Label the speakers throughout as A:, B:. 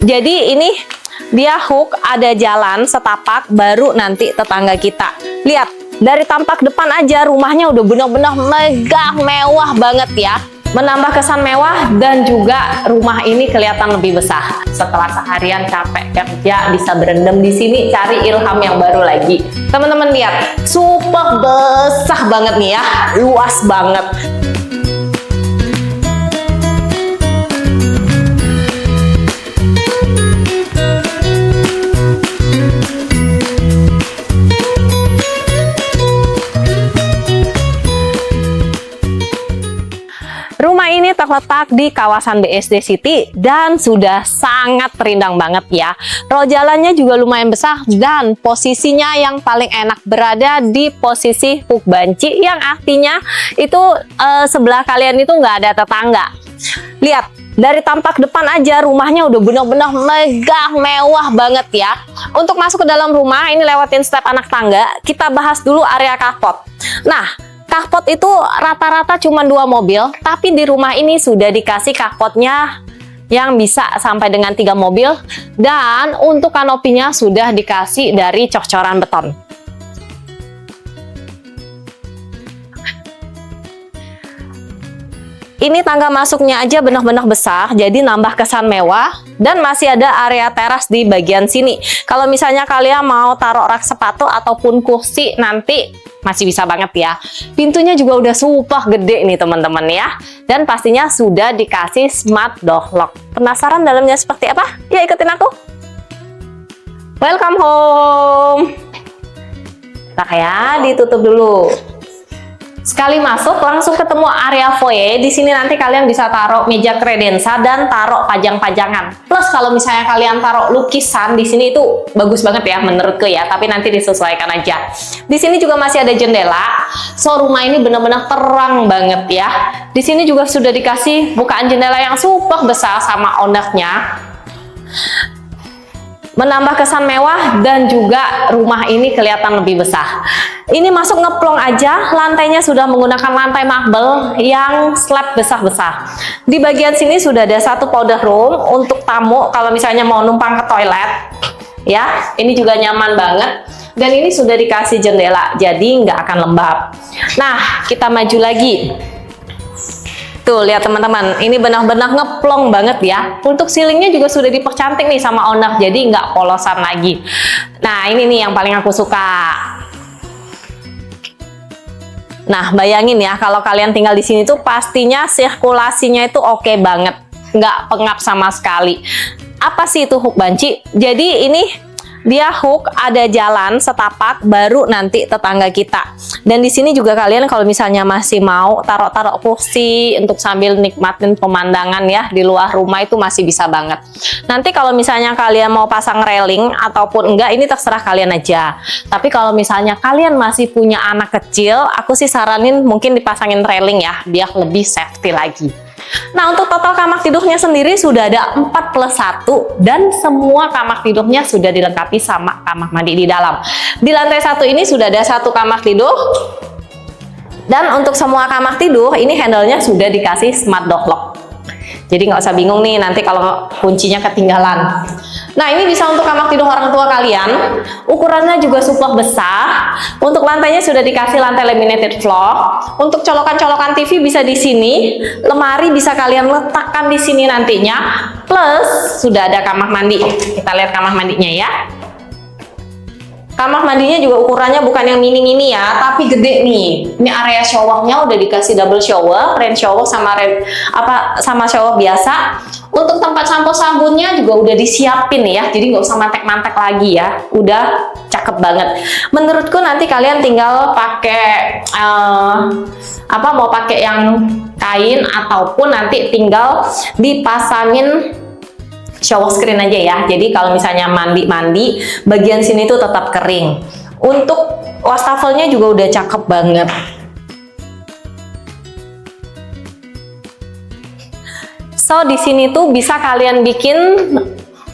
A: Jadi ini dia hook, ada jalan setapak, baru nanti tetangga kita. Lihat, dari tampak depan aja rumahnya udah benar-benar megah, mewah banget ya. Menambah kesan mewah dan juga rumah ini kelihatan lebih besar. Setelah seharian capek kerja, bisa berendam di sini, cari ilham yang baru lagi. Teman-teman lihat, super besar banget nih ya, luas banget. Rumah ini terletak di kawasan BSD City dan sudah sangat rindang banget ya. Roh jalannya juga lumayan besar dan posisinya yang paling enak berada di posisi hook banci, yang artinya itu sebelah kalian itu nggak ada tetangga. Lihat, dari tampak depan aja rumahnya udah benar-benar megah, mewah banget ya. Untuk masuk ke dalam rumah ini lewatin step anak tangga, kita bahas dulu area carport. Nah, carport itu rata-rata cuma 2 mobil, tapi di rumah ini sudah dikasih carportnya yang bisa sampai dengan 3 mobil, dan untuk kanopinya sudah dikasih dari cor-coran beton. Ini tangga masuknya aja benar-benar besar, jadi nambah kesan mewah, dan masih ada area teras di bagian sini. Kalau misalnya kalian mau taruh rak sepatu ataupun kursi nanti masih bisa banget ya. Pintunya juga udah super gede nih teman-teman ya. Dan pastinya sudah dikasih smart door lock. Penasaran dalamnya seperti apa? Ya ikutin aku. Welcome home. Nah ya, ditutup dulu. Sekali masuk langsung ketemu area foyer. Di sini nanti kalian bisa taruh meja kredensa dan taruh pajang-pajangan. Plus kalau misalnya kalian taruh lukisan di sini itu bagus banget ya menurutku ya. Tapi nanti disesuaikan aja. Di sini juga masih ada jendela. So rumah ini benar-benar terang banget ya. Di sini juga sudah dikasih bukaan jendela yang super besar sama ownernya. Menambah kesan mewah dan juga rumah ini kelihatan lebih besar. Ini masuk ngeplong aja, lantainya sudah menggunakan lantai marble yang slab besar-besar. Di bagian sini sudah ada satu powder room untuk tamu kalau misalnya mau numpang ke toilet. Ya, ini juga nyaman banget. Dan ini sudah dikasih jendela, jadi nggak akan lembab. Nah, kita maju lagi. Tuh, lihat teman-teman, ini benar-benar ngeplong banget ya. Untuk ceilingnya juga sudah dipercantik nih sama owner, jadi nggak polosan lagi. Nah, ini nih yang paling aku suka. Nah, bayangin ya, kalau kalian tinggal di sini tuh pastinya sirkulasinya itu oke banget. Nggak pengap sama sekali. Apa sih itu hook banci? Jadi ini dia hook, ada jalan setapak, baru nanti tetangga kita. Dan di sini juga kalian kalau misalnya masih mau taruh-taruh kursi untuk sambil nikmatin pemandangan ya di luar rumah itu masih bisa banget. Nanti kalau misalnya kalian mau pasang railing ataupun enggak, ini terserah kalian aja. Tapi kalau misalnya kalian masih punya anak kecil, aku sih saranin mungkin dipasangin railing ya, biar lebih safety lagi. Nah, untuk total kamar tidurnya sendiri sudah ada 4+1 dan semua kamar tidurnya sudah dilengkapi sama kamar mandi di dalam. Di lantai 1 ini sudah ada 1 kamar tidur. Dan untuk semua kamar tidur ini handle-nya sudah dikasih smart door lock. Jadi nggak usah bingung nih nanti kalau kuncinya ketinggalan. Nah, ini bisa untuk kamar tidur orang tua kalian. Ukurannya juga super besar. Untuk lantainya sudah dikasih lantai laminated floor. Untuk colokan-colokan TV bisa di sini. Lemari bisa kalian letakkan di sini nantinya. Plus sudah ada kamar mandi. Kita lihat kamar mandinya ya. Kamar mandinya juga ukurannya bukan yang mini-mini ya, tapi gede nih. Ini area showernya udah dikasih double shower, rain shower sama sama shower biasa. Untuk tempat sampo sabunnya juga udah disiapin ya, jadi nggak usah mantek-mantek lagi ya. Udah cakep banget. Menurutku nanti kalian tinggal pakai mau pakai yang kain ataupun nanti tinggal dipasangin shower screen aja ya. Jadi kalau misalnya mandi bagian sini tuh tetap kering. Untuk wastafelnya juga udah cakep banget. So di sini tuh bisa kalian bikin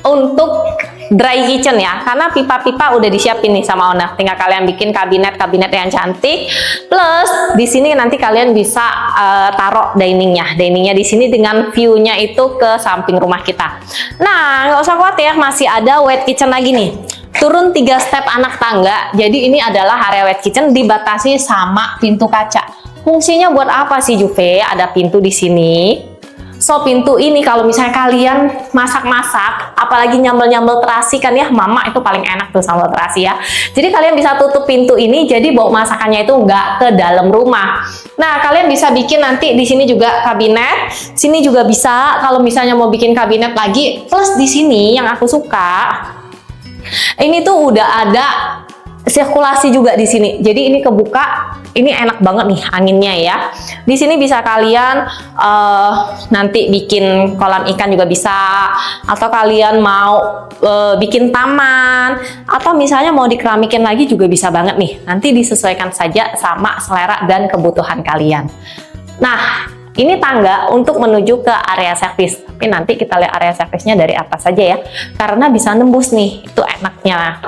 A: untuk dry kitchen ya, karena pipa-pipa udah disiapin nih sama owner. Tinggal kalian bikin kabinet-kabinet yang cantik. Plus di sini nanti kalian bisa taruh diningnya. Diningnya di sini dengan view-nya itu ke samping rumah kita. Nah, nggak usah khawatir, masih ada wet kitchen lagi nih. Turun 3 step anak tangga. Jadi ini adalah area wet kitchen dibatasi sama pintu kaca. Fungsinya buat apa sih Juve? Ada pintu di sini. So pintu ini kalau misalnya kalian masak-masak, apalagi nyambel-nyambel terasi kan ya, mama itu paling enak tuh sambal terasi ya. Jadi kalian bisa tutup pintu ini, jadi bau masakannya itu nggak ke dalam rumah. Nah kalian bisa bikin nanti di sini juga kabinet, sini juga bisa kalau misalnya mau bikin kabinet lagi. Plus di sini yang aku suka, ini tuh udah ada sirkulasi juga di sini. Jadi ini kebuka, ini enak banget nih anginnya ya. Di sini bisa kalian nanti bikin kolam ikan juga bisa, atau kalian mau bikin taman, atau misalnya mau dikeramikin lagi juga bisa banget nih. Nanti disesuaikan saja sama selera dan kebutuhan kalian. Nah, ini tangga untuk menuju ke area servis. Tapi nanti kita lihat area servisnya dari atas saja ya, karena bisa nembus nih, itu enaknya.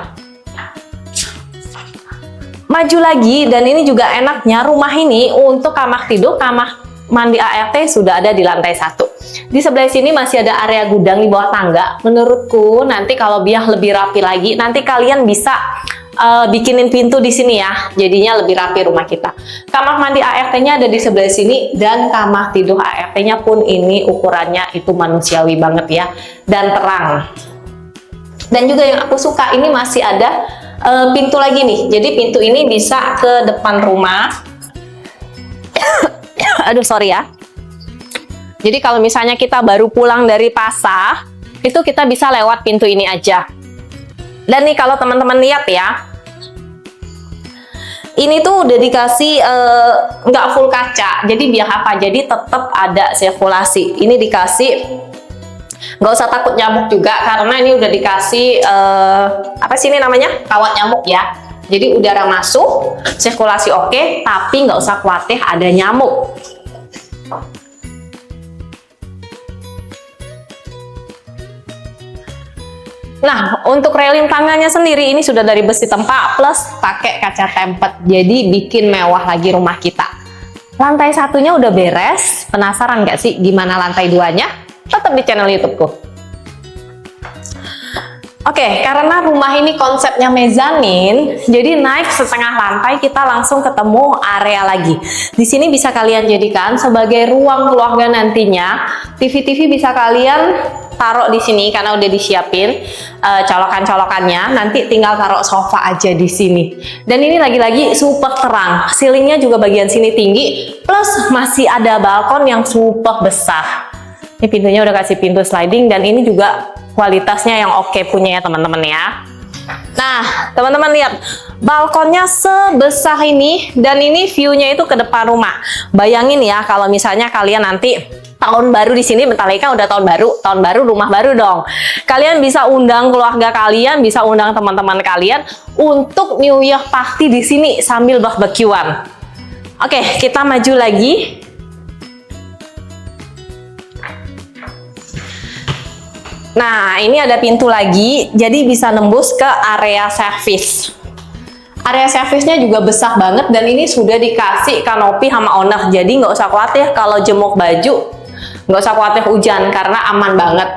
A: Maju lagi, dan ini juga enaknya rumah ini untuk kamar tidur, kamar mandi ART sudah ada di lantai 1. Di sebelah sini masih ada area gudang di bawah tangga. Menurutku nanti kalau biar lebih rapi lagi, nanti kalian bisa bikinin pintu di sini ya, jadinya lebih rapi rumah kita. Kamar mandi ART-nya ada di sebelah sini, dan kamar tidur ART-nya pun ini ukurannya itu manusiawi banget ya, dan terang. Dan juga yang aku suka, ini masih ada pintu lagi nih, jadi pintu ini bisa ke depan rumah. Aduh sorry ya. Jadi kalau misalnya kita baru pulang dari pasar, itu kita bisa lewat pintu ini aja. Dan nih kalau teman-teman lihat ya, ini tuh udah dikasih nggak full kaca, jadi biar apa? Jadi tetap ada sirkulasi. Ini dikasih, nggak usah takut nyamuk juga, karena ini udah dikasih apa sih ini namanya, kawat nyamuk ya. Jadi udara masuk, sirkulasi oke, tapi nggak usah khawatir ada nyamuk. Nah, untuk railing tangganya sendiri ini sudah dari besi tempat plus pakai kaca tempet, jadi bikin mewah lagi rumah kita. Lantai satunya udah beres, penasaran nggak sih gimana lantai 2-nya? Tetap di channel YouTubeku. Oke, karena rumah ini konsepnya mezanin, jadi naik setengah lantai kita langsung ketemu area lagi. Di sini bisa kalian jadikan sebagai ruang keluarga nantinya. TV-TV bisa kalian taruh di sini karena udah disiapin colokan-colokannya. Nanti tinggal taruh sofa aja di sini. Dan ini lagi-lagi super terang. Ceilingnya juga bagian sini tinggi, plus masih ada balkon yang super besar. Ini pintunya udah kasih pintu sliding, dan ini juga kualitasnya yang oke punya ya teman-teman ya. Nah teman-teman lihat balkonnya sebesar ini, dan ini view-nya itu ke depan rumah. Bayangin ya kalau misalnya kalian nanti tahun baru di sini, bentar lagi kan udah tahun baru rumah baru dong. Kalian bisa undang keluarga kalian, bisa undang teman-teman kalian untuk New Year party di sini sambil barbekyuan. Oke, kita maju lagi. Nah, ini ada pintu lagi, jadi bisa nembus ke area servis. Area servisnya juga besar banget, dan ini sudah dikasih kanopi sama owner, jadi nggak usah khawatir kalau jemur baju, nggak usah khawatir hujan karena aman banget.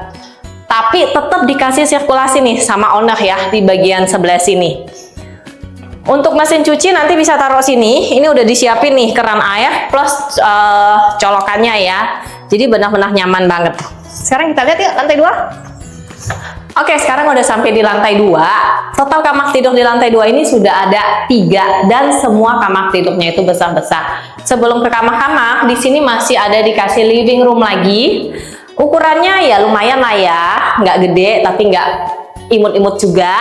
A: Tapi tetap dikasih sirkulasi nih sama owner ya di bagian sebelah sini. Untuk mesin cuci nanti bisa taruh sini, ini udah disiapin nih keran air plus colokannya ya, jadi benar-benar nyaman banget. Sekarang kita lihat ya lantai 2. Oke, sekarang udah sampai di lantai 2. Total kamar tidur di lantai 2 ini sudah ada 3, dan semua kamar tidurnya itu besar-besar. Sebelum ke kamar-kamar, di sini masih ada dikasih living room lagi. Ukurannya ya lumayan lah ya, nggak gede tapi nggak imut-imut juga.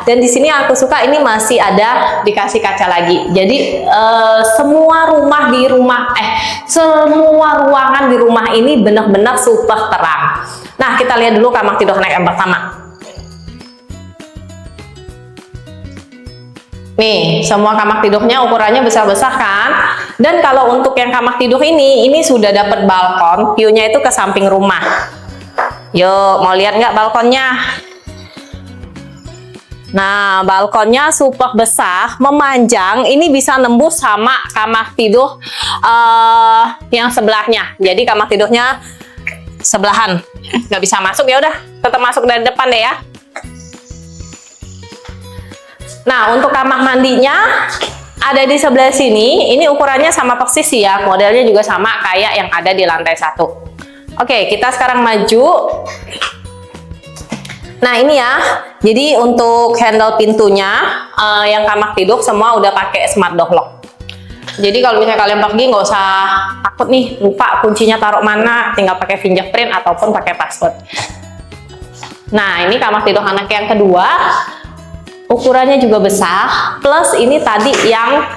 A: Dan di sini aku suka ini masih ada dikasih kaca lagi. Jadi semua ruangan di rumah ini benar-benar super terang. Nah, kita lihat dulu kamar tidur naik yang pertama. Nih, semua kamar tidurnya ukurannya besar-besar kan? Dan kalau untuk yang kamar tidur ini sudah dapat balkon, view-nya itu ke samping rumah. Yuk, mau lihat nggak balkonnya? Nah, balkonnya super besar, memanjang. Ini bisa nembus sama kamar tidur yang sebelahnya. Jadi kamar tidurnya sebelahan, nggak bisa masuk, ya udah tetap masuk dari depan deh ya. Nah, untuk kamar mandinya ada di sebelah sini. Ini ukurannya sama persis ya, modelnya juga sama kayak yang ada di lantai 1. Oke, kita sekarang maju. Nah, ini ya, jadi untuk handle pintunya yang kamar tidur semua udah pakai smart door lock. Jadi kalau misalnya kalian pergi nggak usah takut nih lupa kuncinya taruh mana, tinggal pakai fingerprint ataupun pakai password. Nah, ini kamar tidur anak yang kedua, ukurannya juga besar, plus ini tadi yang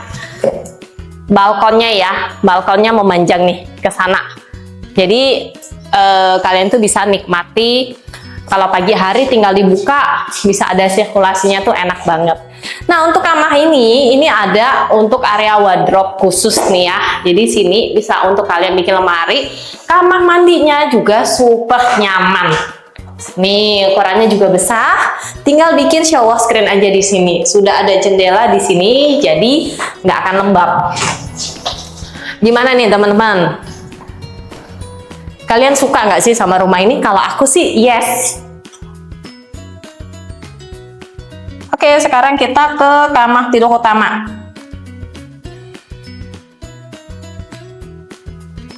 A: balkonnya ya, balkonnya memanjang nih ke sana. Jadi kalian tuh bisa nikmati kalau pagi hari tinggal dibuka, bisa ada sirkulasinya tuh enak banget. Nah, untuk kamar ini ada untuk area wardrobe khusus nih ya. Jadi sini bisa untuk kalian bikin lemari. Kamar mandinya juga super nyaman. Nih, ukurannya juga besar. Tinggal bikin shower screen aja di sini. Sudah ada jendela di sini, jadi nggak akan lembab. Gimana nih teman-teman? Kalian suka nggak sih sama rumah ini? Kalau aku sih yes. Oke, sekarang kita ke kamar tidur utama.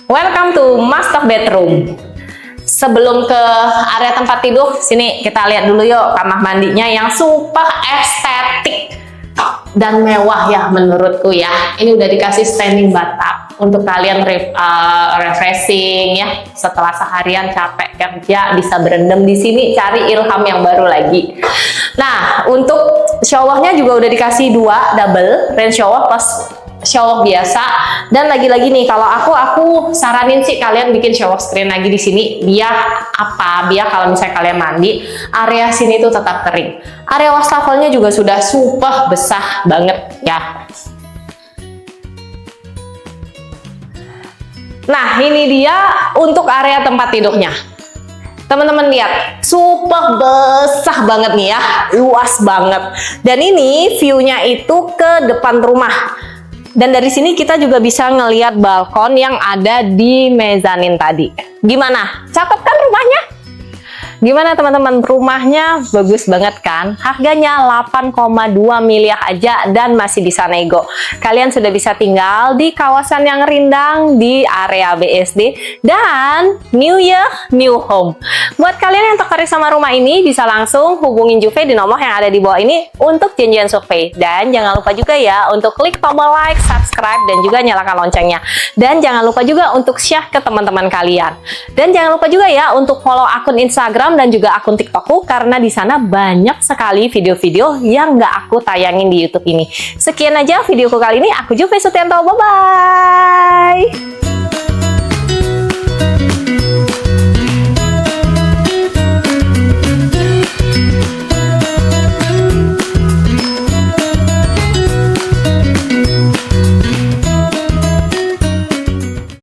A: Welcome to master bedroom. Sebelum ke area tempat tidur, sini kita lihat dulu yuk kamar mandinya yang super estetik dan mewah ya menurutku ya. Ini udah dikasih standing bathtub untuk kalian refreshing ya. Setelah seharian capek kerja, bisa berendam di sini, cari ilham yang baru lagi. Nah, untuk showernya juga udah dikasih 2 double rain shower plus shower biasa. Dan lagi-lagi nih, kalau aku saranin sih kalian bikin shower screen lagi di sini. Biar apa? Biar kalau misalnya kalian mandi, area sini tuh tetap kering. Area wastafelnya juga sudah super besar banget ya. Nah, ini dia untuk area tempat tidurnya. Teman-teman lihat, super besar banget nih ya, luas banget. Dan ini view-nya itu ke depan rumah. Dan dari sini kita juga bisa ngelihat balkon yang ada di mezanin tadi. Gimana? Cakep kan rumahnya? Gimana teman-teman? Rumahnya bagus banget kan? Harganya 8,2 miliar aja dan masih bisa nego. Kalian sudah bisa tinggal di kawasan yang rindang di area BSD dan New Year New Home. Buat kalian yang tertarik sama rumah ini bisa langsung hubungin Juve di nomor yang ada di bawah ini untuk janjian survei. Dan jangan lupa juga ya untuk klik tombol like, subscribe dan juga nyalakan loncengnya. Dan jangan lupa juga untuk share ke teman-teman kalian. Dan jangan lupa juga ya untuk follow akun Instagram dan juga akun TikTokku karena di sana banyak sekali video-video yang nggak aku tayangin di YouTube ini. Sekian aja videoku kali ini. Aku Juve Sutianto. Bye bye.